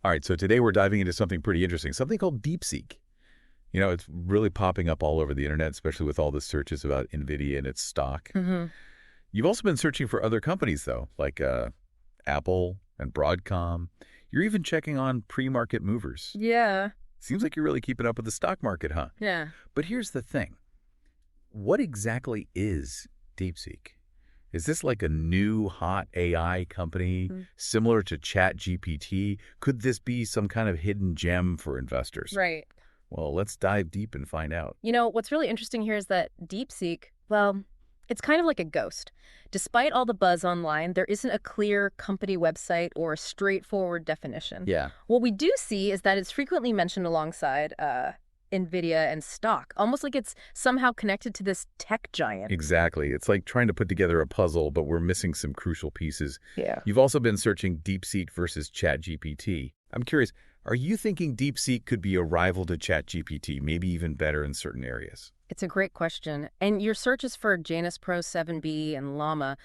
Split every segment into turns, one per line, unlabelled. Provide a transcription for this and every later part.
All right, so today we're diving into something pretty interesting, something called DeepSeek. It's really popping up all over the internet, especially with all the searches about NVIDIA and its stock.
Hmm.
You've also been searching for other companies, though, like Apple and Broadcom. You're even checking on pre-market movers.
Yeah,
Seems like you're really keeping up with the stock market, huh?
yeah.
But here's the thing. What exactly is DeepSeek? Is this like a new hot AI company
Mm.
similar to ChatGPT? Could this be some kind of hidden gem for investors?
Right.
Well, let's dive deep and find out.
What's really interesting here is that DeepSeek, well, it's kind of like a ghost. Despite all the buzz online, there isn't a clear company website or a straightforward definition.
Yeah,
What we do see is that it's frequently mentioned alongside NVIDIA and stock, almost like it's somehow connected to this tech giant.
exactly. It's like trying to put together a puzzle, but we're missing some crucial pieces.
Yeah.
You've also been searching DeepSeek versus ChatGPT. I'm curious, are you thinking DeepSeek could be a rival to ChatGPT, maybe even better in certain areas?
It's a great question. And your searches for Janus Pro 7B and Llama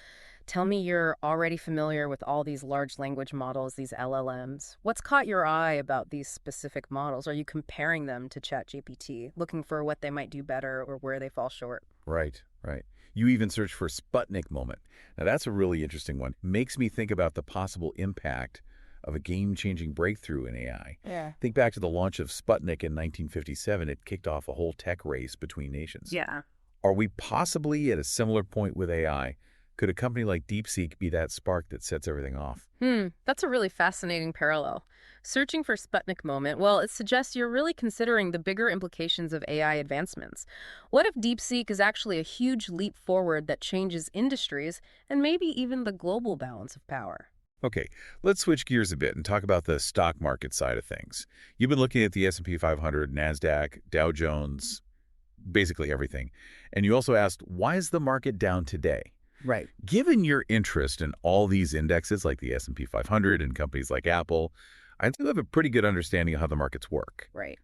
tell me you're already familiar with all these large language models, these LLMs. What's caught your eye about these specific models? Are you comparing them to ChatGPT, looking for what they might do better or where they fall short?
Right, right. You even search for Sputnik moment. Now, that's a really interesting one. Makes me think about the possible impact of a game-changing breakthrough in AI.
Yeah.
Think back to the launch of Sputnik in 1957. It kicked off a whole tech race between nations.
Yeah.
Are we possibly at a similar point with AI? Could a company like DeepSeek be that spark that sets everything off?
That's a really fascinating parallel. Searching for Sputnik moment, well, it suggests you're really considering the bigger implications of AI advancements. What if DeepSeek is actually a huge leap forward that changes industries and maybe even the global balance of power?
Okay, let's switch gears a bit and talk about the stock market side of things. You've been looking at the S&P 500, NASDAQ, Dow Jones, basically everything. And you also asked, why is the market down today?
Right.
Given your interest in all these indexes like the S&P 500 and companies like Apple, I do have a pretty good understanding of how the markets work.
Right.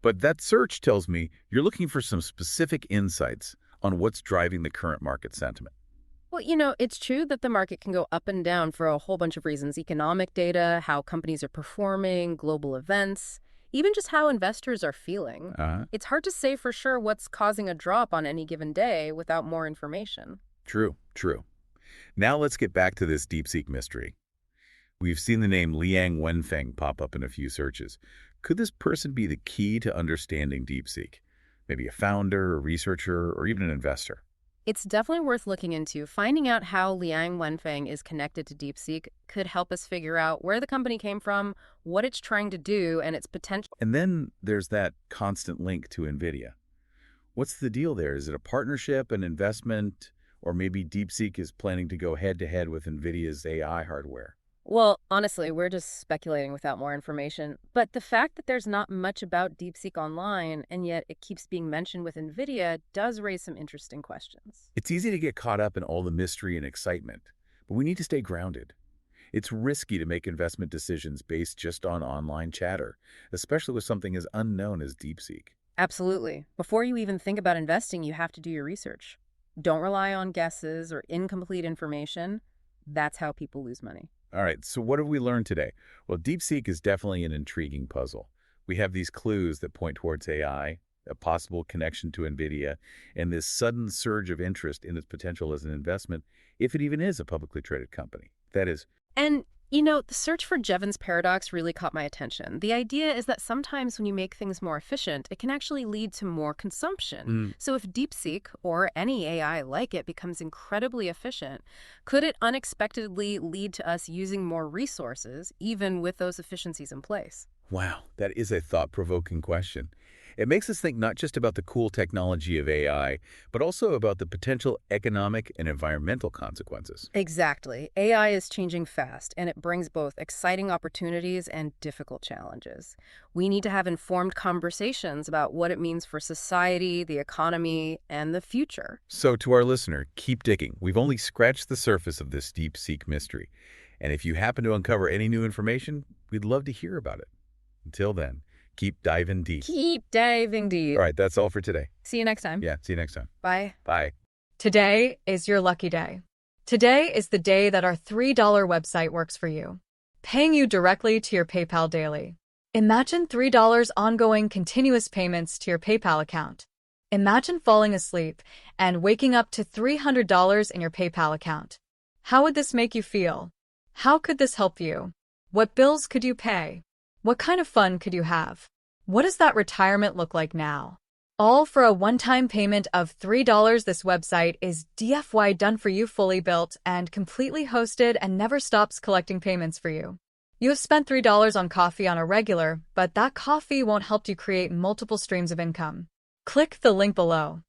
But that search tells me you're looking for some specific insights on what's driving the current market sentiment.
Well, it's true that the market can go up and down for a whole bunch of reasons. Economic data, how companies are performing, global events, even just how investors are feeling. It's hard to say for sure what's causing a drop on any given day without more information.
True, true. Now let's get back to this DeepSeek mystery. We've seen the name Liang Wenfeng pop up in a few searches. Could this person be the key to understanding DeepSeek? Maybe a founder, a researcher, or even an investor?
It's definitely worth looking into. Finding out how Liang Wenfeng is connected to DeepSeek could help us figure out where the company came from, what it's trying to do, and its potential.
And then there's that constant link to NVIDIA. What's the deal there? Is it a partnership, an investment, or maybe DeepSeek is planning to go head-to-head with NVIDIA's AI hardware?
Well, honestly, we're just speculating without more information. But the fact that there's not much about DeepSeek online, and yet it keeps being mentioned with NVIDIA, does raise some interesting questions.
It's easy to get caught up in all the mystery and excitement, but we need to stay grounded. It's risky to make investment decisions based just on online chatter, especially with something as unknown as DeepSeek.
Absolutely. Before you even think about investing, you have to do your research. Don't rely on guesses or incomplete information. That's how people lose money.
All right, so what have we learned today? Well, DeepSeek is definitely an intriguing puzzle. We have these clues that point towards AI, a possible connection to NVIDIA, and this sudden surge of interest in its potential as an investment, if it even is a publicly traded company. That is,
And, the search for Jevons paradox really caught my attention. The idea is that sometimes when you make things more efficient, it can actually lead to more consumption. So if DeepSeek, or any AI like it, becomes incredibly efficient, could it unexpectedly lead to us using more resources, even with those efficiencies in place?
wow, that is a thought-provoking question. It makes us think not just about the cool technology of AI, but also about the potential economic and environmental consequences.
Exactly. AI is changing fast, and it brings both exciting opportunities and difficult challenges. We need to have informed conversations about what it means for society, the economy, and the future.
So to our listener, keep digging. We've only scratched the surface of this DeepSeek mystery. And if you happen to uncover any new information, we'd love to hear about it. Until then, keep diving deep.
Keep diving deep.
All right, that's all for today.
See you next time.
Yeah, see you next time.
Bye.
Bye.
Today is your lucky day. Today is the day that our $3 website works for you. paying you directly to your PayPal daily. Imagine $3 ongoing continuous payments to your PayPal account. Imagine falling asleep and waking up to $300 in your PayPal account. How would this make you feel? How could this help you? What bills could you pay? What kind of fun could you have? What does that retirement look like now? All for a one-time payment of $3. This website is DFY done for you, fully built and completely hosted, and never stops collecting payments for you. You have spent $3 on coffee on a regular, but that coffee won't help you create multiple streams of income. Click the link below.